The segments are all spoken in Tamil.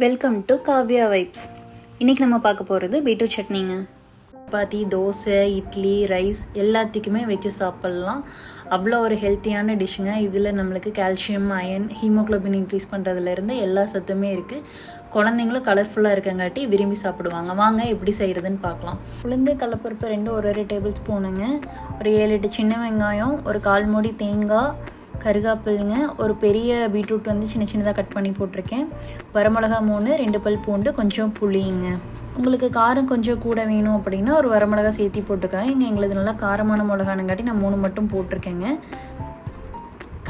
Welcome to Kavya vibes. இன்றைக்கி நம்ம பார்க்க போகிறது பீட்ரூட் சட்னிங்க. சப்பாத்தி, தோசை, இட்லி, ரைஸ் எல்லாத்துக்குமே வச்சு சாப்பிட்லாம். அவ்வளோ ஒரு ஹெல்த்தியான டிஷ்ஷுங்க. இதில் நம்மளுக்கு கால்சியம், அயன், ஹீமோக்ளோபின் இன்க்ரீஸ் பண்ணுறதுலேருந்து எல்லா சத்துமே இருக்குது. குழந்தைங்களும் கலர்ஃபுல்லாக இருக்கங்காட்டி விரும்பி சாப்பிடுவாங்க. வாங்க எப்படி செய்கிறதுன்னு பார்க்கலாம். உளுந்து, கடலப்பருப்பு ரெண்டும் ஒரு டேபிள் ஸ்பூனுங்க, ஒரு 7-8 சின்ன வெங்காயம், ஒரு 1/4 மூடி தேங்காய், கருகாப்பில்ங்க, ஒரு பெரிய பீட்ரூட் சின்ன சின்னதாக கட் பண்ணி போட்டிருக்கேன், வரமிளகா 3, 2 பல் பூண்டு, கொஞ்சம் புளிங்க. உங்களுக்கு காரம் கொஞ்சம் கூட வேணும் அப்படின்னா ஒரு வரமிளகா சேர்த்தி போட்டுக்கோங்க. இங்கே எங்களுக்கு நல்லா காரமான மிளகானுங்காட்டி நான் 3 மட்டும் போட்டிருக்கேங்க.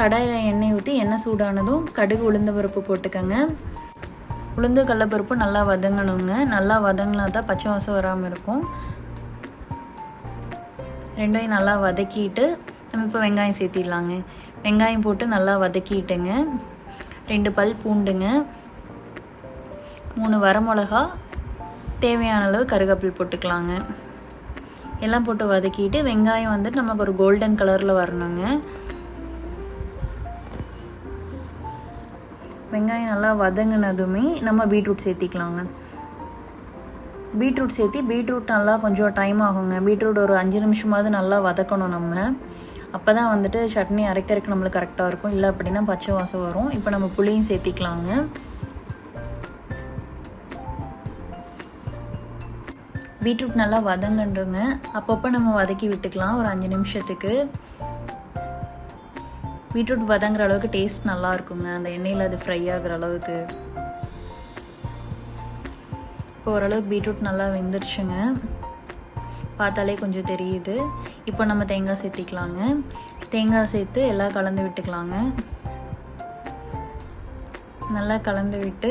கடாயில் எண்ணெய் ஊற்றி எண்ணெய் சூடானதும் கடுகு, உளுந்த பருப்பு போட்டுக்கோங்க. உளுந்து கடலப்பருப்பு நல்லா வதங்கணுங்க. நல்லா வதங்கினா தான் பச்சை வாசம் வராமல் இருக்கும். ரெண்டையும் நல்லா வதக்கிட்டு நம்ம இப்போ வெங்காயம் சேர்த்திடலாங்க. வெங்காயம் போட்டு நல்லா வதக்கிட்டுங்க. 2 பல் பூண்டுங்க, 3 வரமிளகா, தேவையான அளவு கருவேப்பிலை போட்டுக்கலாங்க. எல்லாம் போட்டு வதக்கிட்டு வெங்காயம் நமக்கு ஒரு கோல்டன் கலரில் வரணுங்க. வெங்காயம் நல்லா வதங்கினதுமே நம்ம பீட்ரூட் சேர்த்திக்கலாங்க. பீட்ரூட் சேர்த்தி பீட்ரூட் நல்லா கொஞ்சம் டைம் ஆகுங்க. பீட்ரூட் ஒரு 5 நிமிஷமாவது நல்லா வதக்கணும். நம்ம அப்போ தான் சட்னி அரைக்கிறதுக்கு நம்மளுக்கு கரெக்டாக இருக்கும். இல்லை அப்படின்னா பச்சை வாசம் வரும். இப்போ நம்ம புளியும் சேர்த்திக்கலாங்க. பீட்ரூட் நல்லா வதங்கண்டுங்க. அப்பப்போ நம்ம வதக்கி விட்டுக்கலாம் ஒரு 5 நிமிஷத்துக்கு. பீட்ரூட் வதங்குற அளவுக்கு டேஸ்ட் நல்லா இருக்குங்க, அந்த எண்ணெயில் அது ஃப்ரை ஆகுற அளவுக்கு. இப்போ ஓரளவுக்கு பீட்ரூட் நல்லா வெந்துருச்சுங்க, பார்த்தாலே கொஞ்சம் தெரியுது. இப்போ நம்ம தேங்காய் சேர்த்திக்கலாங்க. தேங்காய் சேர்த்து எல்லாம் கலந்து விட்டுக்கலாங்க. நல்லா கலந்து விட்டு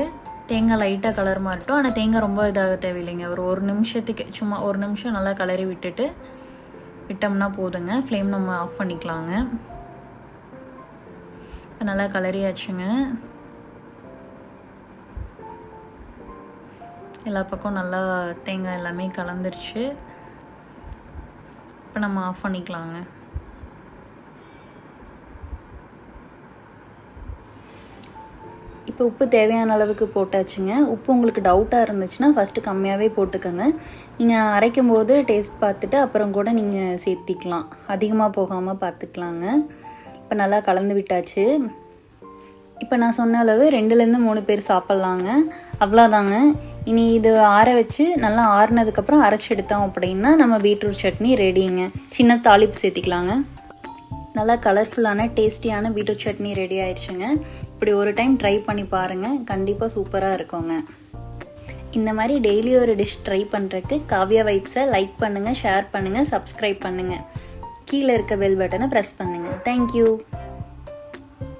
தேங்காய் லைட்டாக கலர் மாறட்டும். ஆனால் தேங்காய் ரொம்ப இதாக தேவையில்லைங்க. ஒரு நிமிஷத்துக்கு சும்மா 1 நிமிஷம் நல்லா கலரி விட்டோம்னா போதுங்க. ஃப்ளேம் நம்ம ஆஃப் பண்ணிக்கலாங்க. நல்லா கலரியாச்சுங்க. எல்லா பக்கம் நல்லா தேங்காய் எல்லாமே கலந்துருச்சு. இப்போ நம்ம ஆஃப் பண்ணிக்கலாங்க. இப்போ உப்பு தேவையான அளவுக்கு போட்டாச்சுங்க. உப்பு உங்களுக்கு டவுட்டாக இருந்துச்சுன்னா ஃபஸ்ட்டு கம்மியாகவே போட்டுக்கோங்க. நீங்கள் அரைக்கும் போது டேஸ்ட் பார்த்துட்டு அப்புறம் கூட நீங்கள் சேர்த்திக்கலாம். அதிகமாக போகாமல் பார்த்துக்கலாங்க. இப்போ நல்லா கலந்து விட்டாச்சு. இப்போ நான் சொன்ன அளவு 2-3 பேர் சாப்பிட்லாங்க. அவ்வளோதாங்க. இனி இது ஆற வச்சு நல்லா ஆறுனதுக்கப்புறம் அரைச்சி எடுத்தோம் அப்படின்னா நம்ம பீட்ரூட் சட்னி ரெடிங்க. சின்ன தாளிப்பு சேர்த்திக்கலாங்க. நல்லா கலர்ஃபுல்லான டேஸ்டியான பீட்ரூட் சட்னி ரெடி ஆயிடுச்சுங்க. இப்படி ஒரு டைம் ட்ரை பண்ணி பாருங்கள், கண்டிப்பாக சூப்பராக இருக்குங்க. இந்த மாதிரி டெய்லி ஒரு டிஷ் ட்ரை பண்ணுறதுக்கு காவ்யா வைப்ஸை லைக் பண்ணுங்கள், ஷேர் பண்ணுங்கள், சப்ஸ்கிரைப் பண்ணுங்கள். கீழே இருக்க பெல் பட்டனை ப்ரெஸ் பண்ணுங்கள். தேங்க்யூ.